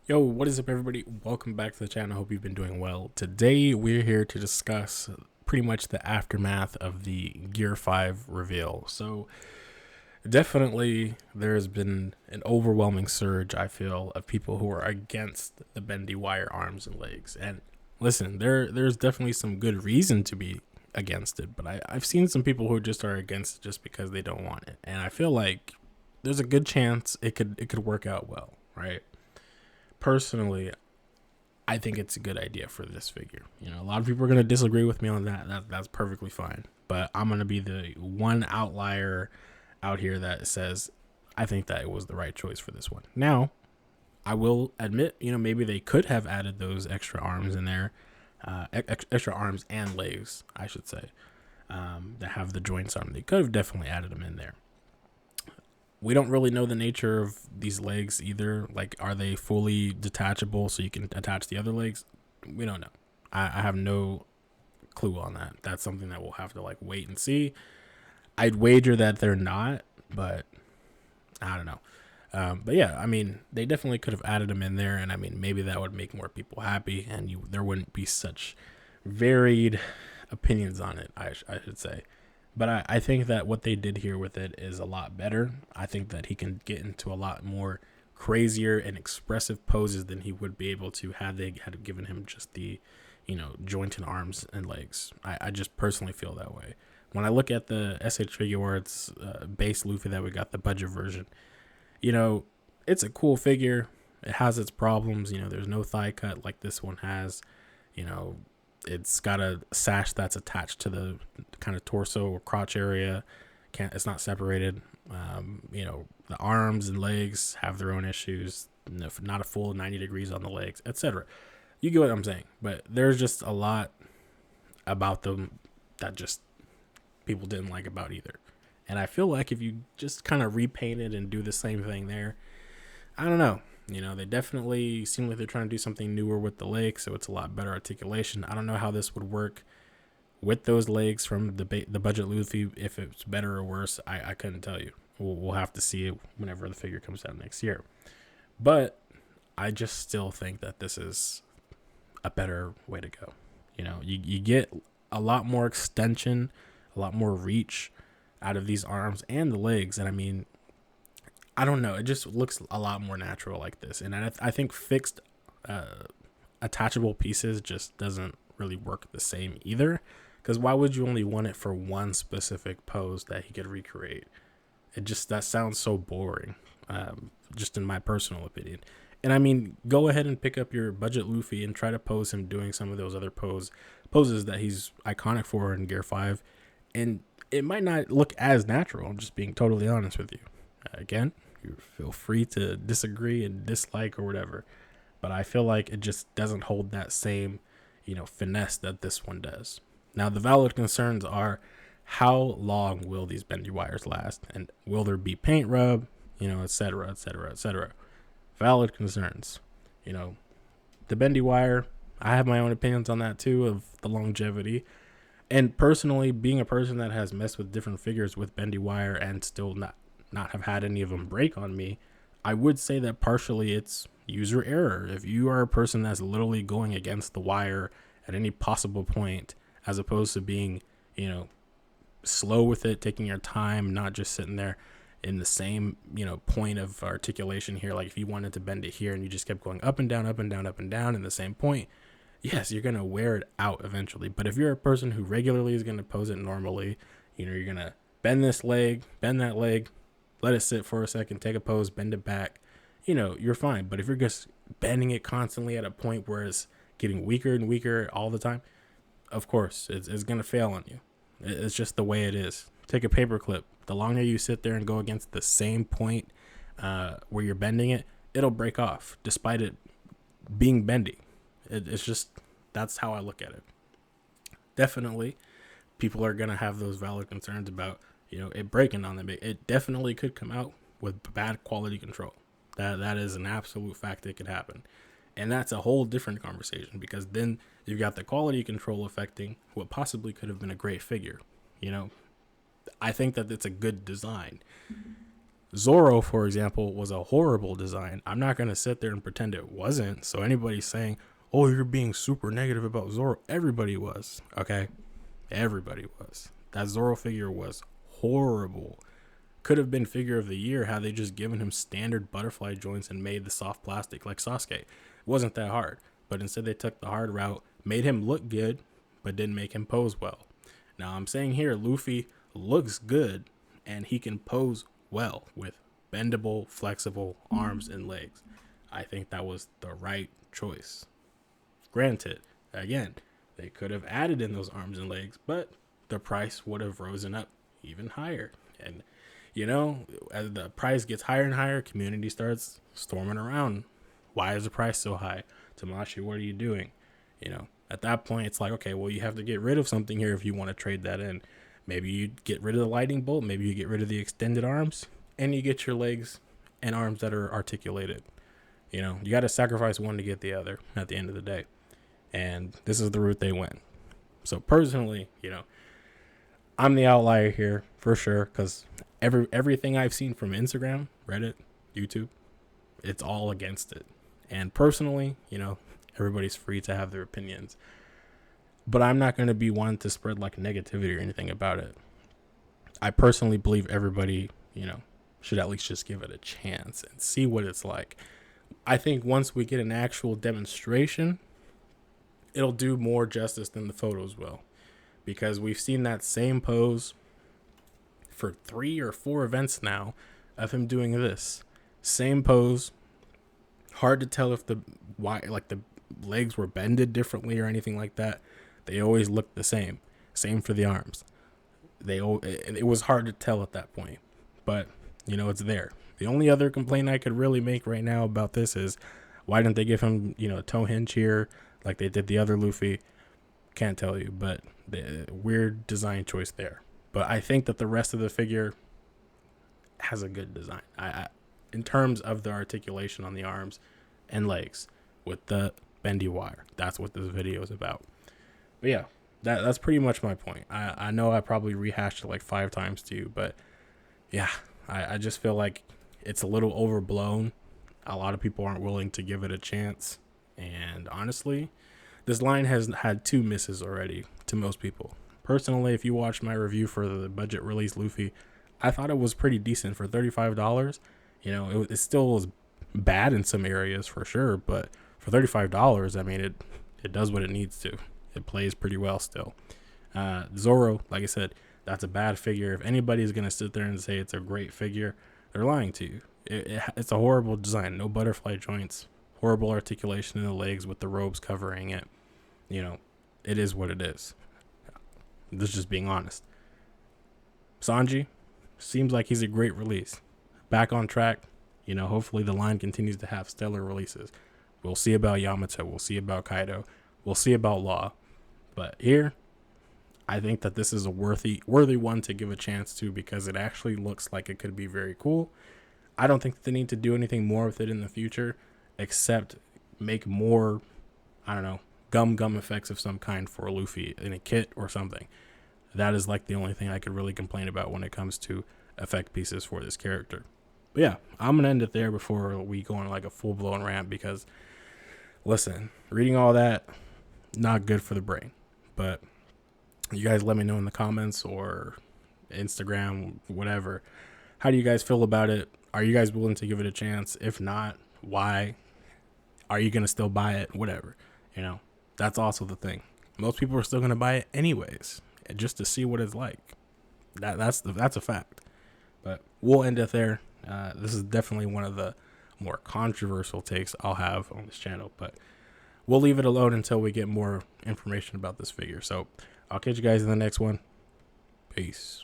Yo, what is up, everybody? Welcome back to the channel. Hope you've been doing well. Today, we're here to discuss pretty much the aftermath of the Gear 5 reveal. So, definitely, there's been an overwhelming surge, I feel, of people who are against the bendy wire arms and legs. And listen, there's definitely some good reason to be against it, but I've seen some people who just are against it just because they don't want it. And I feel like there's a good chance it could work out well, right? Personally, I think it's a good idea for this figure. You know, a lot of people are going to disagree with me on that. That's perfectly fine. But I'm going to be the one outlier out here that says I think that it was the right choice for this one. Now, I will admit, maybe they could have added those extra arms in there, extra arms and legs, I should say, that have the joints on them. They could have definitely added them in there. We don't really know the nature of these legs either. Like, are they fully detachable so you can attach the other legs? We don't know. I have no clue on that. That's something that we'll have to wait and see. I'd wager that they're not, but I don't know. But yeah, I mean, they definitely could have added them in there, and I mean, maybe that would make more people happy, and there wouldn't be such varied opinions on it. I should say. But I think that what they did here with it is a lot better. I think that he can get into a lot more crazier and expressive poses than he would be able to had they had given him just the, jointed arms and legs. I just personally feel that way. When I look at the SH Figuarts base Luffy that we got, the budget version, it's a cool figure. It has its problems. There's no thigh cut like this one has. You know, it's got a sash that's attached to the kind of torso or crotch area. It's not separated. The arms and legs have their own issues. Not a full 90 degrees on the legs, etc. You get what I'm saying. But there's just a lot about them that just people didn't like about either. And I feel like if you just kind of repaint it and do the same thing there, I don't know. They definitely seem like they're trying to do something newer with the legs, so it's a lot better articulation. I don't know how this would work with those legs from the budget Luffy, if it's better or worse. I couldn't tell you. We'll have to see it whenever the figure comes out next year. But I just still think that this is a better way to go. You get a lot more extension, a lot more reach out of these arms and the legs. And I mean, I don't know. It just looks a lot more natural like this. And I think fixed attachable pieces just doesn't really work the same either. Because why would you only want it for one specific pose that he could recreate? That sounds so boring, just in my personal opinion. And I mean, go ahead and pick up your budget Luffy and try to pose him doing some of those other poses that he's iconic for in Gear 5. And it might not look as natural. I'm just being totally honest with you. Again, you feel free to disagree and dislike or whatever. But I feel like it just doesn't hold that same, finesse that this one does. Now, the valid concerns are, how long will these bendy wires last? And will there be paint rub? Et cetera, et cetera, et cetera. Valid concerns. The bendy wire, I have my own opinions on that too, of the longevity. And personally, being a person that has messed with different figures with bendy wire and still not have had any of them break on me, I would say that partially it's user error. If you are a person that's literally going against the wire at any possible point, as opposed to being, slow with it, taking your time, not just sitting there in the same, point of articulation here. Like if you wanted to bend it here and you just kept going up and down, up and down, up and down in the same point, yes, you're going to wear it out eventually. But if you're a person who regularly is going to pose it normally, you're going to bend this leg, bend that leg, let it sit for a second, take a pose, bend it back, you're fine. But if you're just bending it constantly at a point where it's getting weaker and weaker all the time, of course, it's going to fail on you. It's just the way it is. Take a paper clip. The longer you sit there and go against the same point where you're bending it, it'll break off despite it being bendy. It's just, that's how I look at it. Definitely, people are going to have those valid concerns about, it breaking on them. It definitely could come out with bad quality control. That is an absolute fact that could happen. And that's a whole different conversation, because then you've got the quality control affecting what possibly could have been a great figure. I think that it's a good design. Zoro, for example, was a horrible design. I'm not going to sit there and pretend it wasn't. So anybody saying, oh, you're being super negative about Zoro, everybody was. Okay? Everybody was. That Zoro figure was horrible. Could have been figure of the year had they just given him standard butterfly joints and made the soft plastic like Sasuke. It wasn't that hard. But instead they took the hard route, made him look good, but didn't make him pose well. Now I'm saying here, Luffy looks good and he can pose well with bendable, flexible arms and legs. I think that was the right choice. Granted, again, they could have added in those arms and legs, but the price would have risen up even higher. And, you know, as the price gets higher and higher, community starts storming around. Why is the price so high? Tamashi, what are you doing? You know, at that point, it's like, okay, well, you have to get rid of something here if you want to trade that in. Maybe you get rid of the lightning bolt. Maybe you get rid of the extended arms and you get your legs and arms that are articulated. You know, you got to sacrifice one to get the other at the end of the day. And this is the route they went. So personally, you know, I'm the outlier here for sure, because everything I've seen from Instagram, Reddit, YouTube, it's all against it. And personally, you know, everybody's free to have their opinions. But I'm not going to be one to spread like negativity or anything about it. I personally believe everybody, you know, should at least just give it a chance and see what it's like. I think once we get an actual demonstration, it'll do more justice than the photos will. Because we've seen that same pose for 3 or 4 events now of him doing this. Same pose. Hard to tell if the legs were bended differently or anything like that. They always looked the same. Same for the arms. It was hard to tell at that point. But, you know, it's there. The only other complaint I could really make right now about this is, why didn't they give him, you know, a toe hinge here like they did the other Luffy? Can't tell you, but the weird design choice there. But I think that the rest of the figure has a good design. In terms of the articulation on the arms and legs with the bendy wire. That's what this video is about. But yeah, that's pretty much my point. I know I probably rehashed it like 5 times to you, but yeah, I just feel like it's a little overblown. A lot of people aren't willing to give it a chance. And honestly, this line has had 2 misses already to most people. Personally, if you watch my review for the budget release Luffy, I thought it was pretty decent for $35. You know, it still was bad in some areas for sure, but for $35, I mean, it does what it needs to. It plays pretty well still. Zoro, like I said, that's a bad figure. If anybody's going to sit there and say it's a great figure, they're lying to you. It's a horrible design. No butterfly joints. Horrible articulation in the legs with the robes covering it. You know, it is what it is. This is just being honest. Sanji seems like he's a great release. Back on track. You know, hopefully the line continues to have stellar releases. We'll see about Yamato. We'll see about Kaido. We'll see about Law. But here, I think that this is a worthy one to give a chance to, because it actually looks like it could be very cool. I don't think they need to do anything more with it in the future, except make more, I don't know, gum effects of some kind for Luffy in a kit or something. That is like the only thing I could really complain about when it comes to effect pieces for this character. But yeah, I'm gonna end it there before we go on like a full-blown rant, because listen, reading all that, not good for the brain. But you guys let me know in the comments or Instagram, whatever. How do you guys feel about it? Are you guys willing to give it a chance? If not, why? Are you gonna still buy it? Whatever. You know, that's also the thing. Most people are still gonna buy it anyways, just to see what it's like. That's a fact. But we'll end it there. This is definitely one of the more controversial takes I'll have on this channel, but we'll leave it alone until we get more information about this figure. So I'll catch you guys in the next one. Peace.